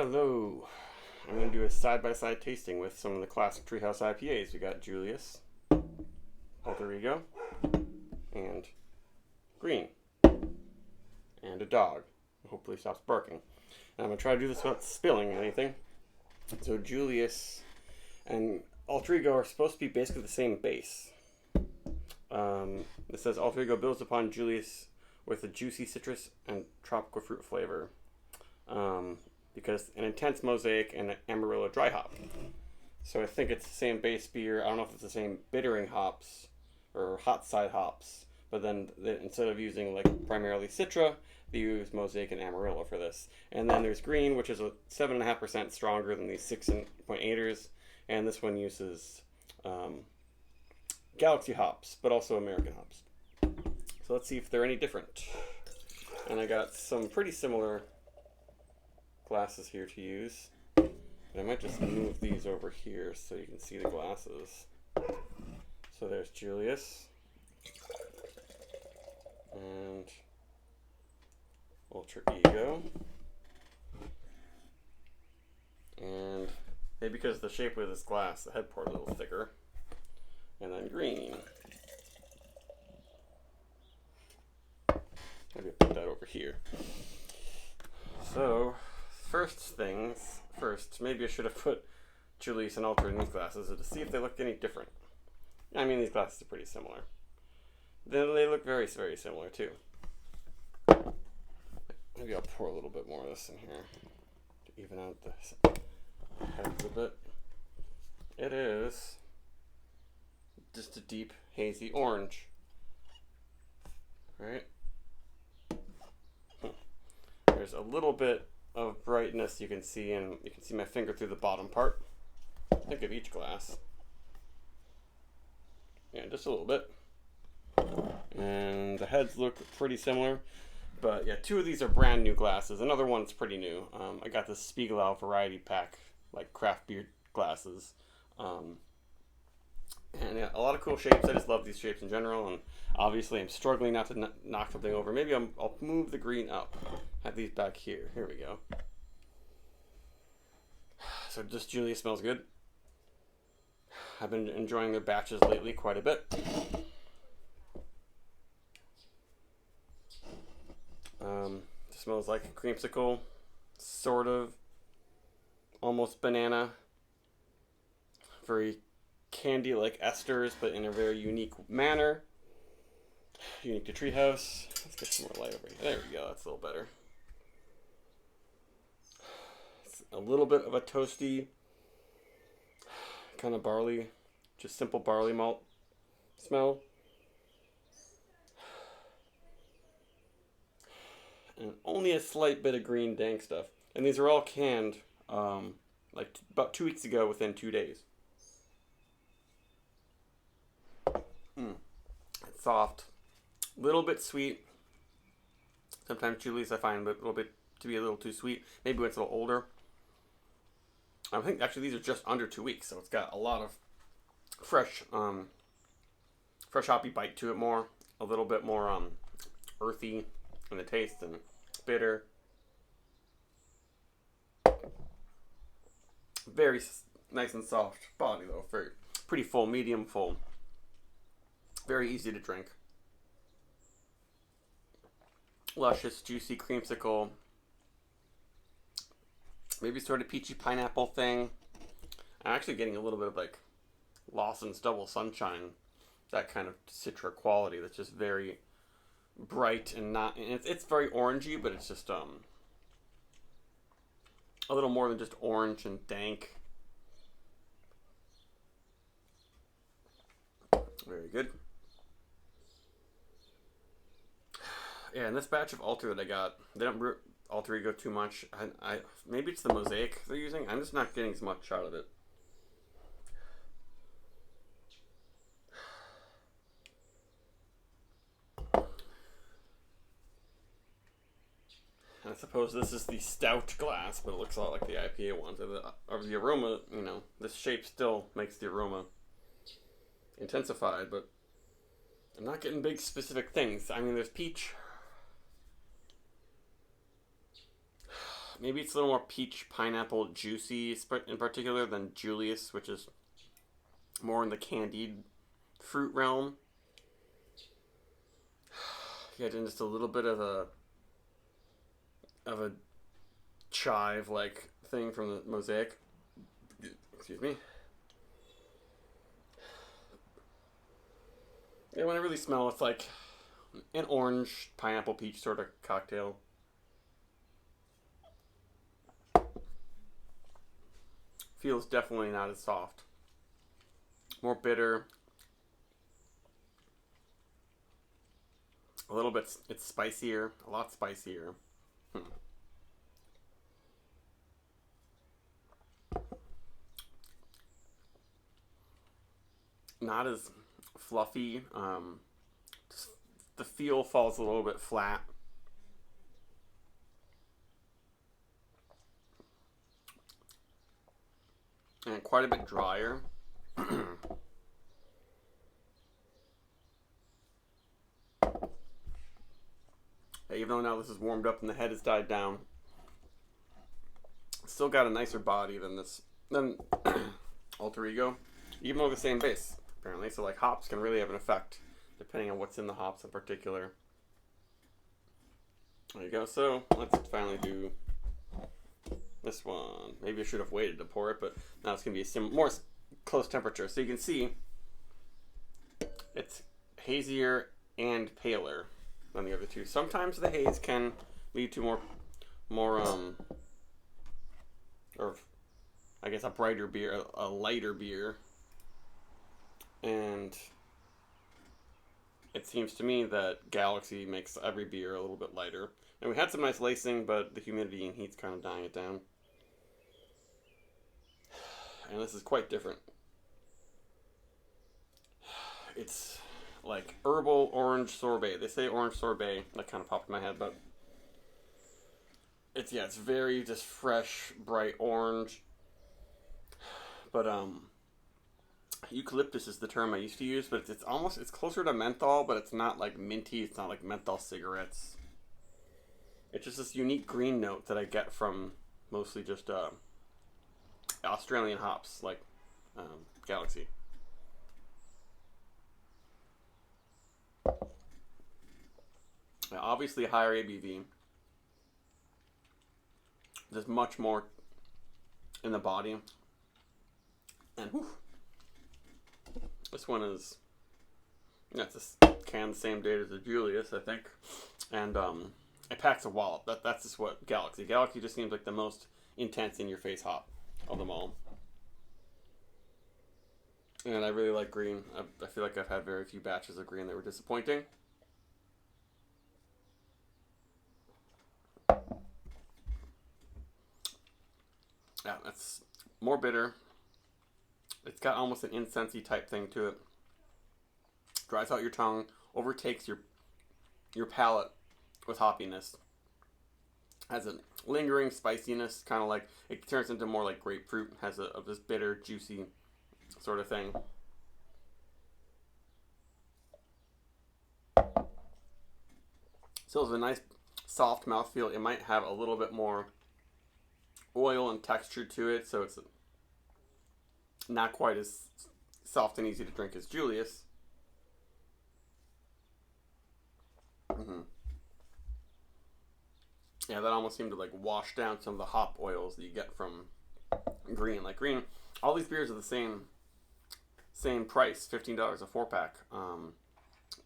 Hello. I'm going to do a side-by-side tasting with some of the classic Treehouse IPAs. We got Julius, Alter Ego, and Green, and a dog. Hopefully he stops barking. And I'm going to try to do this without spilling anything. So Julius and Alter Ego are supposed to be basically the same base. It says Alter Ego builds upon Julius with a juicy citrus and tropical fruit flavor. Because an intense mosaic and an Amarillo dry hop. So I think it's the same base beer. I don't know if it's the same bittering hops or hot side hops, but then instead of using like primarily Citra, they use mosaic and Amarillo for this. And then there's Green, which is a 7.5% stronger than these 6.8ers, and this one uses Galaxy hops, but also American hops. So let's see if they're any different. And I got some pretty similar glasses here to use. But I might just move these over here so you can see the glasses. So there's Julius. And Ultra Ego. And maybe because of the shape of this glass, the head part's a little thicker. And then Green. Maybe I'll put that over here. So, first, maybe I should have put Julius and Ultra in these glasses to see if they look any different. I mean, these glasses are pretty similar. Then they look very, very similar too. Maybe I'll pour a little bit more of this in here to even out the heads a bit. It is just a deep, hazy orange. Right? There's a little bit of brightness you can see, and you can see my finger through the bottom part. Think of each glass. Yeah, just a little bit. And the heads look pretty similar. But yeah, two of these are brand new glasses. Another one's pretty new. I got this Spiegelau variety pack, like craft beer glasses. And yeah, a lot of cool shapes. I just love these shapes in general. And obviously I'm struggling not to knock something over. Maybe I'll move the Green up. Have these back here. Here we go. So just Julius smells good. I've been enjoying their batches lately quite a bit. It smells like a creamsicle, sort of, almost banana. Very candy-like esters, but in a very unique manner. Unique to Treehouse. Let's get some more light over here. There we go. That's a little better. It's a little bit of a toasty kind of barley, just simple barley malt smell. And only a slight bit of green dank stuff. And these are all canned like about 2 weeks ago within 2 days. It's soft. A little bit sweet. Sometimes Julius I find a little bit to be a little too sweet. Maybe when it's a little older. I think actually these are just under 2 weeks, so it's got a lot of fresh hoppy bite to it more. A little bit more earthy in the taste and bitter. Very nice and soft body though. Very pretty full, medium full. Very easy to drink. Luscious, juicy creamsicle. Maybe sort of peachy pineapple thing. I'm actually getting a little bit of like Lawson's Double Sunshine. That kind of citra quality that's just very bright and not. And it's very orangey, but it's just a little more than just orange and dank. Very good. Yeah, and this batch of Alter that I got, they don't Alter Ego too much. I maybe it's the mosaic they're using. I'm just not getting as much out of it. I suppose this is the stout glass, but it looks a lot like the IPA ones. Or the aroma, you know, this shape still makes the aroma intensified, but I'm not getting big specific things. I mean, there's peach. maybe it's a little more peach, pineapple, juicy in particular than Julius, which is more in the candied fruit realm. Yeah, and just a little bit of a chive like thing from the mosaic. Excuse me. Yeah, when I really smell, it's like an orange, pineapple, peach sort of cocktail. Feels definitely not as soft. More bitter. A little bit, it's spicier, a lot spicier. Not as fluffy. Just the feel falls a little bit flat. And quite a bit drier. Even though now this is warmed up and the head has died down, still got a nicer body than Alter Ego, even though the same base apparently. So like hops can really have an effect depending on what's in the hops in particular. There you go. So let's finally do this one. Maybe I should have waited to pour it, but now it's gonna be a more close temperature. So you can see it's hazier and paler than the other two. Sometimes the haze can lead to more or I guess a brighter beer, a lighter beer. And it seems to me that Galaxy makes every beer a little bit lighter. And we had some nice lacing, but the humidity and heat's kind of dying it down. And this is quite different. It's like herbal orange sorbet. They say orange sorbet. That kind of popped in my head, but it's very just fresh, bright orange. But eucalyptus is the term I used to use, but it's closer to menthol, but it's not like minty. It's not like menthol cigarettes. It's just this unique green note that I get from mostly just Australian hops like Galaxy. Obviously a higher ABV. There's much more in the body. And whew, this one is, it's a can the same date as the Julius, I think. And it packs a wallop. That's just what Galaxy just seems like the most intense in your face hop of them all. And I really like green. I feel like I've had very few batches of green that were disappointing. Yeah, it's more bitter. It's got almost an incensey type thing to it. Dries out your tongue, overtakes your palate with hoppiness. Has a lingering spiciness, kind of like it turns into more like grapefruit. Has of this bitter, juicy sort of thing. Still has a nice soft mouthfeel. It might have a little bit more oil and texture to it, so it's not quite as soft and easy to drink as Julius. Yeah, that almost seemed to like wash down some of the hop oils that you get from green. Like green, all these beers are the same price, $15 a 4-pack.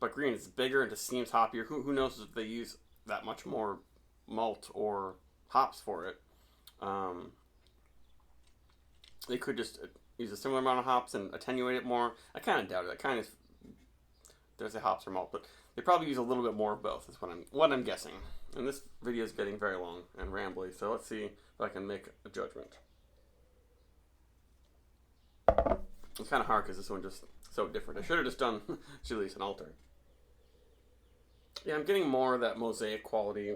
But green is bigger and just seems hoppier. Who knows if they use that much more malt or hops for it? They could just use a similar amount of hops and attenuate it more. I kind of doubt it. I kind of there's a hops or malt, but they probably use a little bit more of both. Is what I'm guessing. And this video is getting very long and rambly, so let's see if I can make a judgment. It's kind of hard because this one just so different. I should have just done Julius and Alter. Yeah, I'm getting more of that mosaic quality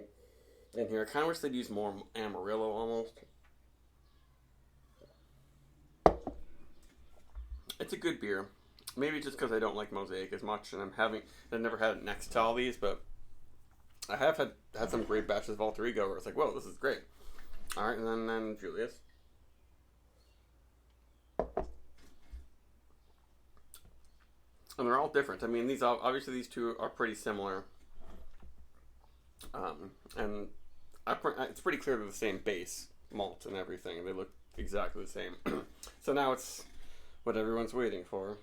in here. I kind of wish they'd use more Amarillo almost. It's a good beer. Maybe just because I don't like mosaic as much, and I've never had it next to all these, but I have had some great batches of Alter Ego where it's like, whoa, this is great. All right, and then Julius. And they're all different. I mean, obviously these two are pretty similar, and it's pretty clear they're the same base malt and everything. They look exactly the same. So now it's what everyone's waiting for.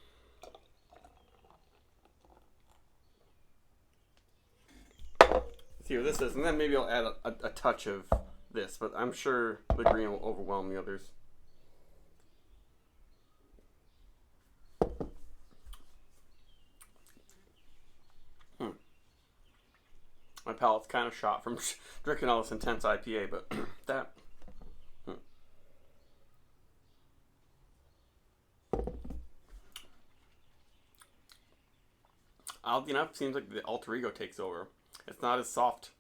See what this is, and then maybe I'll add a touch of this, but I'm sure the green will overwhelm the others. My palate's kind of shot from drinking all this intense IPA, but that. Oddly enough, seems like the alter ego takes over. It's not as soft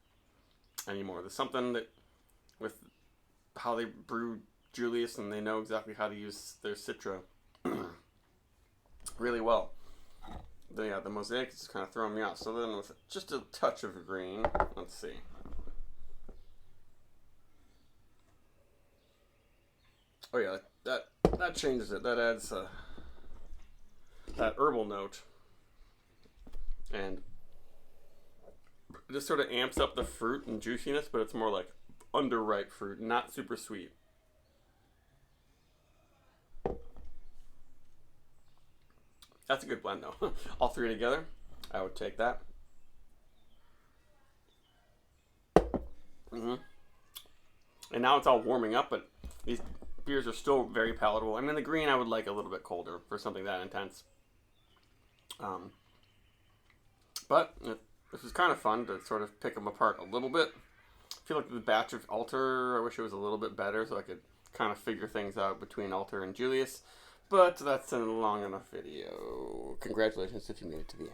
anymore. There's something that with how they brew Julius, and they know exactly how to use their Citra really well. The mosaic is just kind of throwing me off. So then with just a touch of green, let's see. Oh yeah, that changes it. That adds that herbal note, and this sort of amps up the fruit and juiciness, but it's more like underripe fruit, not super sweet. That's a good blend, though. All three together, I would take that. And now it's all warming up, but these beers are still very palatable. I mean, the green I would like a little bit colder for something that intense. But this was kind of fun to sort of pick them apart a little bit. I feel like the batch of Alter, I wish it was a little bit better so I could kind of figure things out between Alter and Julius. But that's a long enough video. Congratulations if you made it to the end.